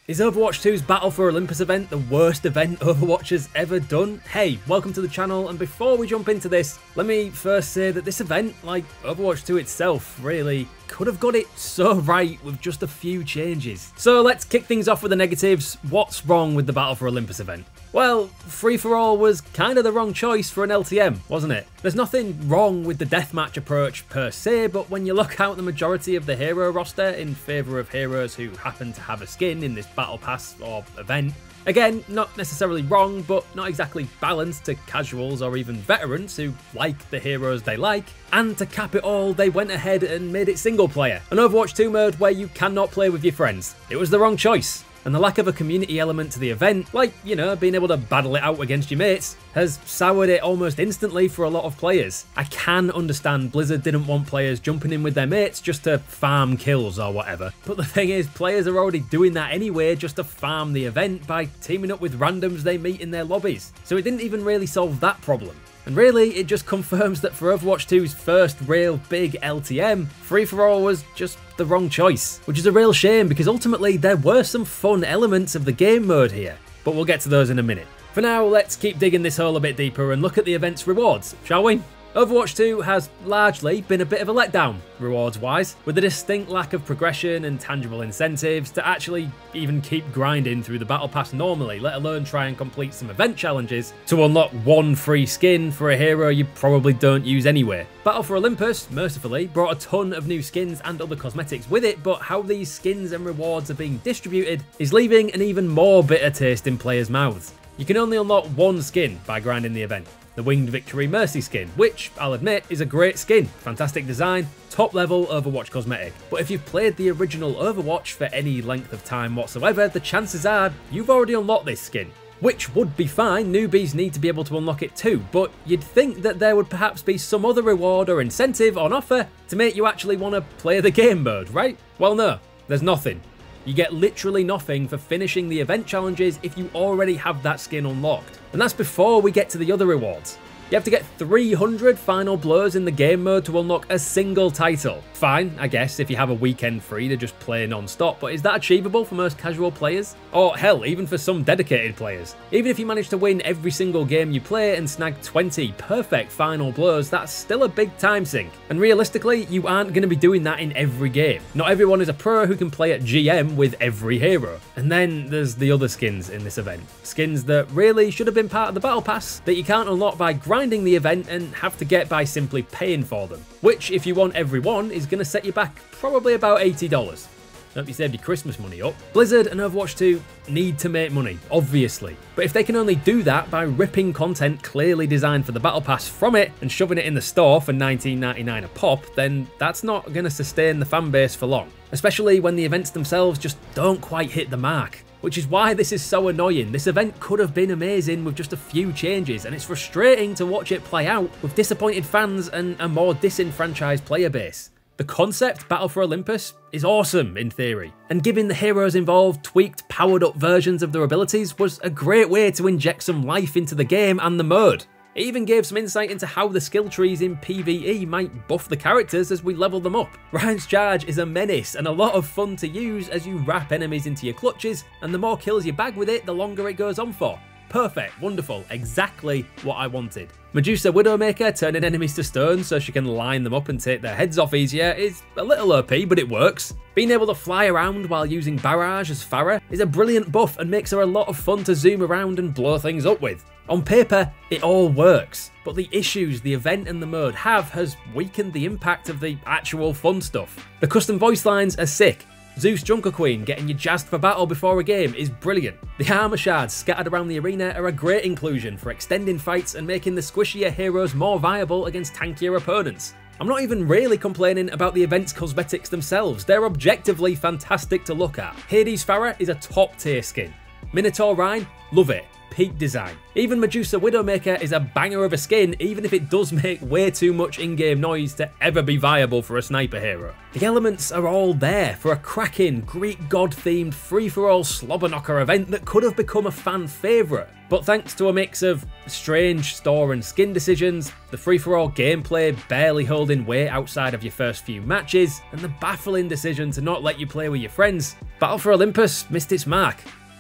Is Overwatch 2's Battle For Olympus event the worst event Overwatch has ever done? Hey, welcome to the channel, and before we jump into this, let me first say that this event, like Overwatch 2 itself, really could have got it so right with just a few changes. So let's kick things off with the negatives. What's wrong with the Battle For Olympus event? Well, free-for-all was kind of the wrong choice for an LTM, wasn't it? There's nothing wrong with the deathmatch approach per se, but when you look out the majority of the hero roster in favour of heroes who happen to have a skin in this battle pass or event, again, not necessarily wrong, but not exactly balanced to casuals or even veterans who like the heroes they like. And to cap it all, they went ahead and made it single player, an Overwatch 2 mode where you cannot play with your friends. It was the wrong choice. And the lack of a community element to the event, like, you know, being able to battle it out against your mates, has soured it almost instantly for a lot of players. I can understand Blizzard didn't want players jumping in with their mates just to farm kills or whatever, but the thing is, players are already doing that anyway just to farm the event by teaming up with randoms they meet in their lobbies, so it didn't even really solve that problem. And really, it just confirms that for Overwatch 2's first real big LTM, free-for-all was just the wrong choice, which is a real shame because ultimately there were some fun elements of the game mode here, but we'll get to those in a minute. For now, let's keep digging this hole a bit deeper and look at the event's rewards, shall we? Overwatch 2 has largely been a bit of a letdown, rewards-wise, with a distinct lack of progression and tangible incentives to actually even keep grinding through the battle pass normally, let alone try and complete some event challenges to unlock one free skin for a hero you probably don't use anyway. Battle for Olympus, mercifully, brought a ton of new skins and other cosmetics with it, but how these skins and rewards are being distributed is leaving an even more bitter taste in players' mouths. You can only unlock one skin by grinding the event. The Winged Victory Mercy skin, which, I'll admit, is a great skin, fantastic design, top level Overwatch cosmetic. But if you've played the original Overwatch for any length of time whatsoever, the chances are you've already unlocked this skin. Which would be fine, newbies need to be able to unlock it too, but you'd think that there would perhaps be some other reward or incentive on offer to make you actually want to play the game mode, right? Well no, there's nothing. You get literally nothing for finishing the event challenges if you already have that skin unlocked. And that's before we get to the other rewards. You have to get 300 final blows in the game mode to unlock a single title. Fine, I guess, if you have a weekend free to just play non-stop, but is that achievable for most casual players? Or hell, even for some dedicated players? Even if you manage to win every single game you play and snag 20 perfect final blows, that's still a big time sink. And realistically, you aren't going to be doing that in every game. Not everyone is a pro who can play at GM with every hero. And then there's the other skins in this event. Skins that really should have been part of the battle pass, that you can't unlock by grinding the event and have to get by simply paying for them. Which, if you want every one, is going to set you back probably about $80. Hope you saved your Christmas money up. Blizzard and Overwatch 2 need to make money, obviously. But if they can only do that by ripping content clearly designed for the battle pass from it and shoving it in the store for $19.99 a pop, then that's not going to sustain the fan base for long. Especially when the events themselves just don't quite hit the mark. Which is why this is so annoying. This event could have been amazing with just a few changes, and it's frustrating to watch it play out with disappointed fans and a more disenfranchised player base. The concept, Battle for Olympus, is awesome in theory, and giving the heroes involved tweaked, powered up versions of their abilities was a great way to inject some life into the game and the mode. It even gave some insight into how the skill trees in PvE might buff the characters as we level them up. Ryan's Charge is a menace and a lot of fun to use as you wrap enemies into your clutches, and the more kills you bag with it, the longer it goes on for. Perfect, wonderful, exactly what I wanted. Medusa Widowmaker turning enemies to stone so she can line them up and take their heads off easier is a little OP, but it works. Being able to fly around while using Barrage as Pharah is a brilliant buff and makes her a lot of fun to zoom around and blow things up with. On paper, it all works, but the issues the event and the mode have has weakened the impact of the actual fun stuff. The custom voice lines are sick. Zeus Junker Queen getting you jazzed for battle before a game is brilliant. The armor shards scattered around the arena are a great inclusion for extending fights and making the squishier heroes more viable against tankier opponents. I'm not even really complaining about the event's cosmetics themselves, they're objectively fantastic to look at. Hades Pharah is a top tier skin. Minotaur Rhine, love it. peak design. Even Medusa Widowmaker is a banger of a skin, even if it does make way too much in-game noise to ever be viable for a sniper hero. The elements are all there for a cracking, Greek god-themed free-for-all slobber knocker event that could have become a fan favourite. But thanks to a mix of strange store and skin decisions, the free-for-all gameplay barely holding weight outside of your first few matches, and the baffling decision to not let you play with your friends, Battle for Olympus missed its mark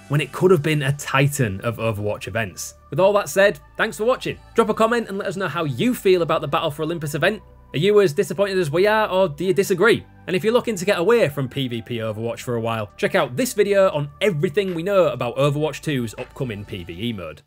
when it could have been a titan of Overwatch events. With all that said, thanks for watching. Drop a comment and let us know how you feel about the Battle for Olympus event. Are you as disappointed as we are, or do you disagree? And if you're looking to get away from PvP Overwatch for a while, check out this video on everything we know about Overwatch 2's upcoming PvE mode.